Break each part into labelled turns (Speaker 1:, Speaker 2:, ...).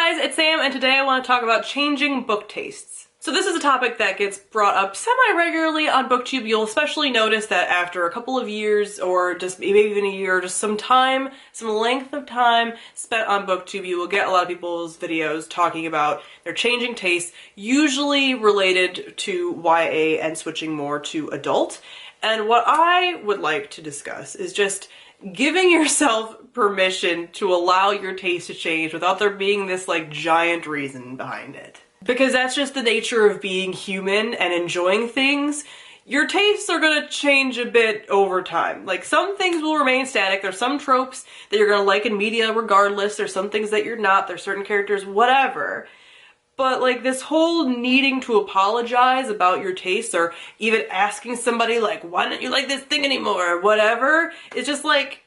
Speaker 1: Hey guys, it's Sam, and today I want to talk about changing book tastes. So this is a topic that gets brought up semi-regularly on BookTube. You'll especially notice that after a couple of years, or just maybe even a year, just some time, some length of time spent on BookTube, you will get a lot of people's videos talking about their changing tastes, usually related to YA and switching more to adult. And what I would like to discuss is just giving yourself permission to allow your taste to change without there being this like giant reason behind it. Because that's just the nature of being human and enjoying things. Your tastes are gonna change a bit over time. Like, some things will remain static. There's some tropes that you're gonna like in media regardless. There's some things that you're not. There's certain characters, whatever. But like, this whole needing to apologize about your tastes, or even asking somebody like, why don't you like this thing anymore, or whatever, is just like,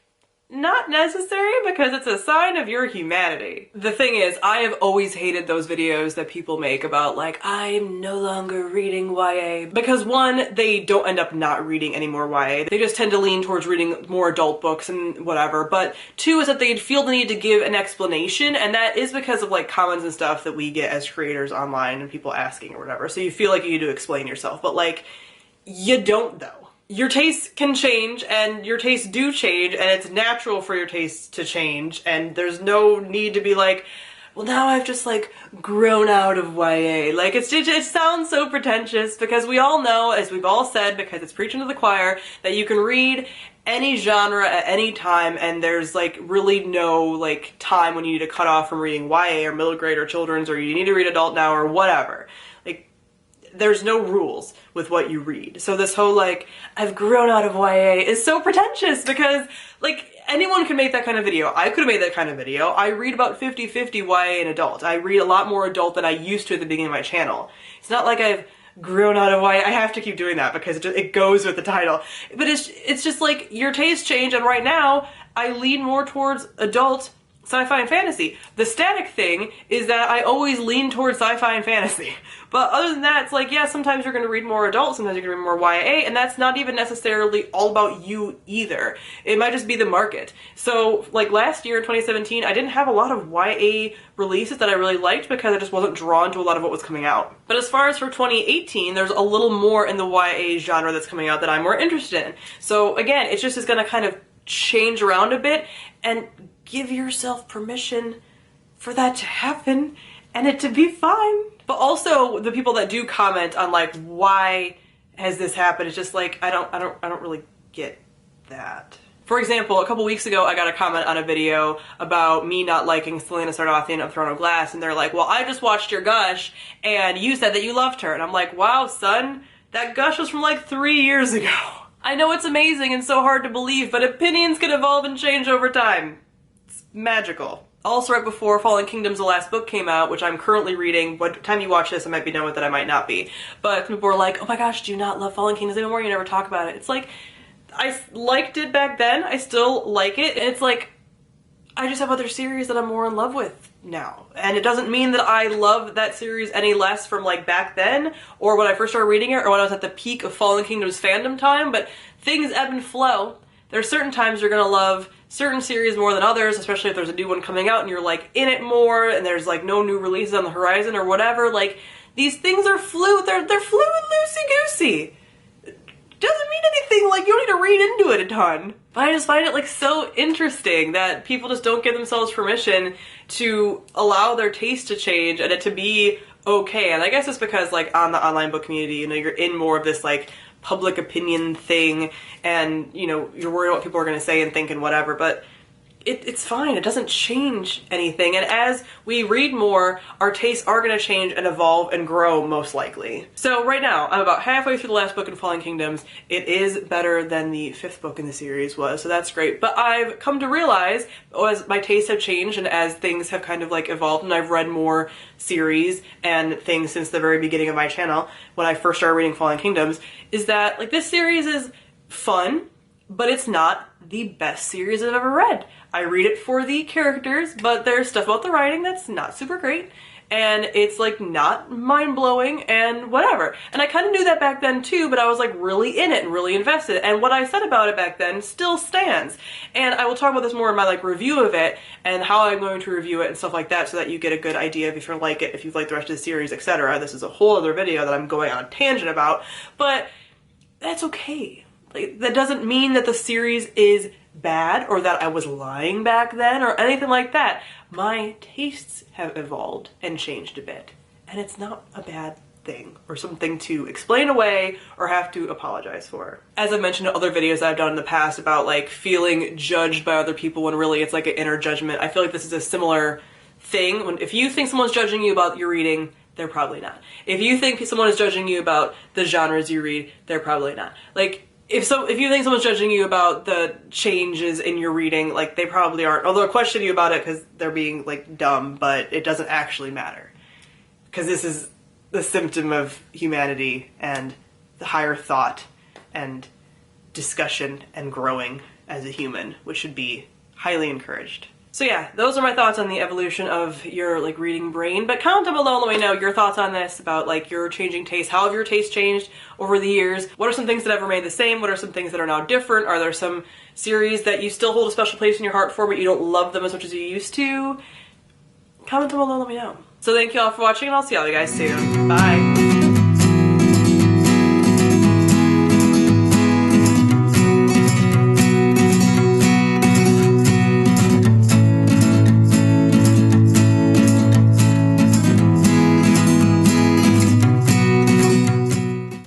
Speaker 1: not necessary, because it's a sign of your humanity. The thing is, I have always hated those videos that people make about like, I'm no longer reading YA. Because one, they don't end up not reading any more YA. They just tend to lean towards reading more adult books and whatever. But two is that they feel the need to give an explanation, and that is because of like comments and stuff that we get as creators online and people asking or whatever. So you feel like you need to explain yourself, but like, you don't though. Your tastes can change, and your tastes do change, and it's natural for your tastes to change, and there's no need to be like, well, now I've just like grown out of YA. Like, it sounds so pretentious, because we all know, as we've all said, because it's preaching to the choir, that you can read any genre at any time, and there's like really no like time when you need to cut off from reading YA or middle grade or children's, or you need to read adult now or whatever. There's no rules with what you read. So this whole like, I've grown out of YA is so pretentious, because like, anyone can make that kind of video. I could have made that kind of video. I read about 50-50 YA and adult. I read a lot more adult than I used to at the beginning of my channel. It's not like I've grown out of YA. I have to keep doing that because it goes with the title. But it's just like, your tastes change, and right now I lean more towards adult sci-fi and fantasy. The static thing is that I always lean towards sci-fi and fantasy. But other than that, it's like, yeah, sometimes you're going to read more adult, sometimes you're going to read more YA, and that's not even necessarily all about you either. It might just be the market. So, like last year in 2017, I didn't have a lot of YA releases that I really liked because I just wasn't drawn to a lot of what was coming out. But as far as for 2018, there's a little more in the YA genre that's coming out that I'm more interested in. So again, it's just going to kind of change around a bit, and give yourself permission for that to happen and it to be fine. But also, the people that do comment on like, why has this happened, it's just like, I don't really get that. For example, a couple weeks ago I got a comment on a video about me not liking Celaena Sardothien of Throne of Glass, and they're like, well, I just watched your gush and you said that you loved her. And I'm like, wow, son, that gush was from like 3 years ago. I know it's amazing and so hard to believe, but opinions can evolve and change over time. It's magical. Also, right before Fallen Kingdoms, the last book came out, which I'm currently reading. By the time you watch this, I might be done with it, I might not be. But people were like, oh my gosh, do you not love Fallen Kingdoms anymore? You never talk about it. It's like, I liked it back then, I still like it, and it's like, I just have other series that I'm more in love with now. And it doesn't mean that I love that series any less from like back then, or when I first started reading it, or when I was at the peak of Fallen Kingdoms fandom time, but things ebb and flow. There are certain times you're gonna love certain series more than others, especially if there's a new one coming out and you're like in it more, and there's like no new releases on the horizon or whatever. Like, these things are fluid, they're fluid, loosey-goosey. Doesn't mean anything, like, you don't need to read into it a ton. But I just find it like so interesting that people just don't give themselves permission to allow their taste to change and it to be okay. And I guess it's because like on the online book community, you know, you're in more of this like public opinion thing, and you know, you're worried what people are going to say and think and whatever, but it's fine. It doesn't change anything, and as we read more, our tastes are going to change and evolve and grow, most likely. So right now, I'm about halfway through the last book in Fallen Kingdoms. It is better than the 5th book in the series was, so that's great. But I've come to realize, as my tastes have changed and as things have kind of like evolved, and I've read more series and things since the very beginning of my channel, when I first started reading Fallen Kingdoms, is that like, this series is fun, but it's not the best series I've ever read. I read it for the characters, but there's stuff about the writing that's not super great, and it's like not mind-blowing and whatever. And I kind of knew that back then too, but I was like really in it and really invested, and what I said about it back then still stands. And I will talk about this more in my like review of it and how I'm going to review it and stuff like that, so that you get a good idea of if you like it, if you've liked the rest of the series, etc. This is a whole other video that I'm going on a tangent about, but that's okay. Like, that doesn't mean that the series is bad or that I was lying back then or anything like that. My tastes have evolved and changed a bit, and it's not a bad thing or something to explain away or have to apologize for. As I mentioned in other videos that I've done in the past about like feeling judged by other people when really it's like an inner judgment, I feel like this is a similar thing. If you think someone's judging you about your reading, they're probably not. If you think someone is judging you about the genres you read, they're probably not. Like, if you think someone's judging you about the changes in your reading, like, they probably aren't. Although they'll question you about it because they're being like dumb, but it doesn't actually matter. Because this is the symptom of humanity and the higher thought and discussion and growing as a human, which should be highly encouraged. So yeah, those are my thoughts on the evolution of your like reading brain, but comment down below and let me know your thoughts on this, about like your changing taste. How have your tastes changed over the years? What are some things that have remained the same? What are some things that are now different? Are there some series that you still hold a special place in your heart for, but you don't love them as much as you used to? Comment down below and let me know. So thank you all for watching, and I'll see all you guys soon. Bye!